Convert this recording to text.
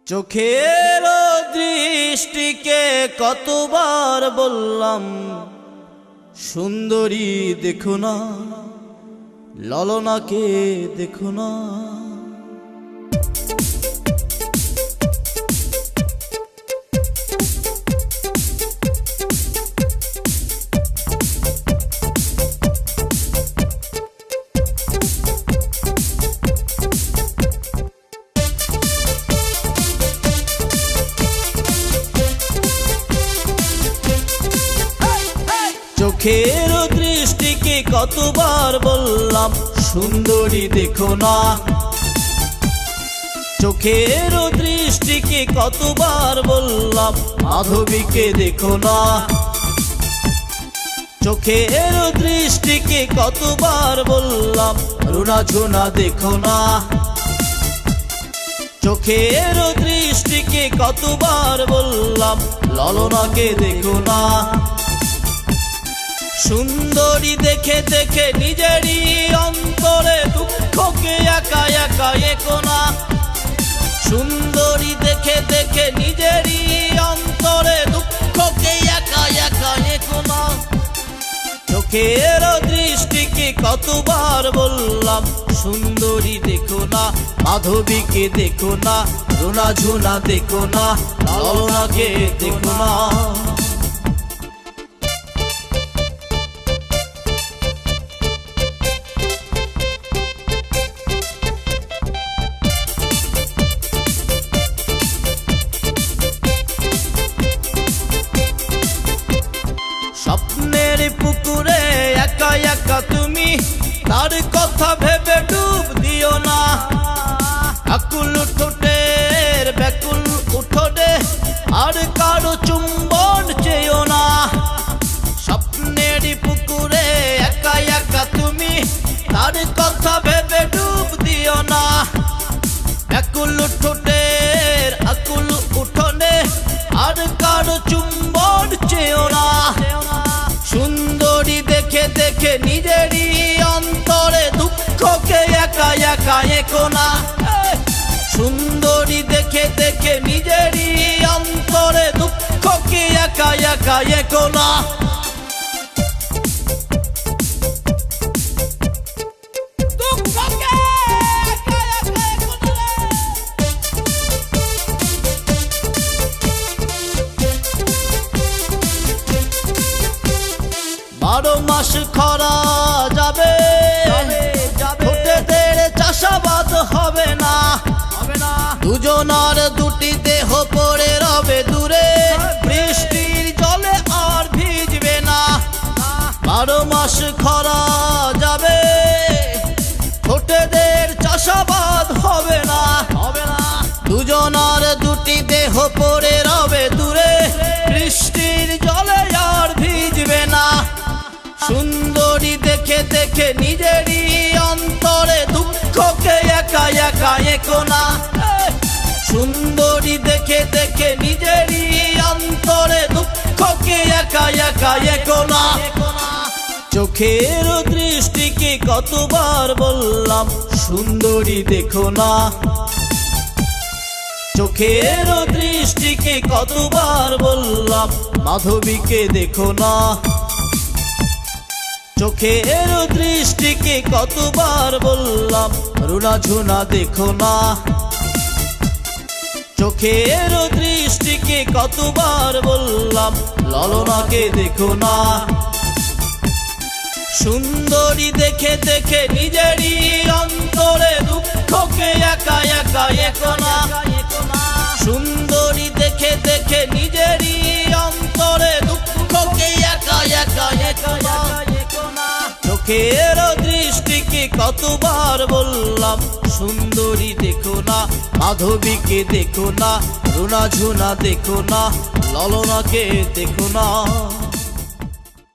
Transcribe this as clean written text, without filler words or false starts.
চোখের দৃষ্টিকে কতবার বললাম সুন্দরী দেখো না, ললনাকে দেখো না। চোখের দৃষ্টিকে কতবার বললাম সুন্দরী দেখো না, চোখের দৃষ্টিকে কতবার বললাম মাধবীকে দেখো না, চোখের দৃষ্টিকে কতবার বললাম রুনা ঝুনা দেখো না, চোখের দৃষ্টিকে কতবার বললাম ললনাকে দেখো না। সুন্দরী দেখে দেখে নিজেরই অন্তরে দুঃখকে একা একা একো না, সুন্দরী দেখে দেখে নিজেরই অন্তরে দুঃখকে একা একা একো না। চোখের দৃষ্টিকে কতবার বললাম সুন্দরী দেখো না, মাধবীকে দেখো না, রুনা ঝুনা দেখো না, ললনাকে দেখো না। স্বপ্নের পুকুরে একা একা তুমি, তার কথা ভেবে ডুব দিও না, আকুল ঠোঁটের ব্যাকুল উঠোনে আর কারো চুম্বন চেয়েও না। স্বপ্নের পুকুরে একা একা তুমি, তার কথা ভেবে ডুব দিও না, ব্যাকুল ঠোঁটের আকুল উঠোনে আর কারো চুম্বন চেয়েও না। সুন্দরী দেখে দেখে নিজেরই অন্তরে দুঃখকে একা একা একো না, সুন্দরী দেখে দেখে নিজেরই অন্তরে দুঃখকে একা একা একো না। বারো মাস খরা যাবে, ঠোঁটেদের চাষাবাদ হবে না, দুজনার দুটি দেহ পড়ে রবে দূরে, বৃষ্টির জলে আর ভিজবে না। বারো মাস খরা যাবে, ঠোঁটেদের চাষাবাদ হবে না, দুজনার দুটি দেহ পড়ে রবে দূরে, বৃষ্টির জলে আর ভিজবে না। সুন্দরী দেখে দেখে নিজেরই অন্তরে দুঃখকে একা একা একো না, সুন্দরী দেখে দেখে নিজেরই অন্তরে দুঃখকে একা একা একো না। চোখের দৃষ্টিকে কতবার বললাম সুন্দরী দেখো না, চোখের দৃষ্টিকে কতবার বললাম মাধবীকে দেখো না, চোখের দৃষ্টিকে কতবার বললাম রুনা ঝুনা দেখো না, চোখের দৃষ্টিকে কতবার বললাম ললনাকে দেখো না। সুন্দরী দেখে দেখে নিজেরই অন্তরে দুঃখকে একা একা একো না, সুন্দরী দেখে দেখে নিজেরই অন্তরে দুঃখকে একা একা একো না। চোখের দৃষ্টিকে কতবার বললাম সুন্দরী দেখো না, মাধবীকে দেখো না, রুনা ঝুনা দেখো না, ললনাকে দেখো না।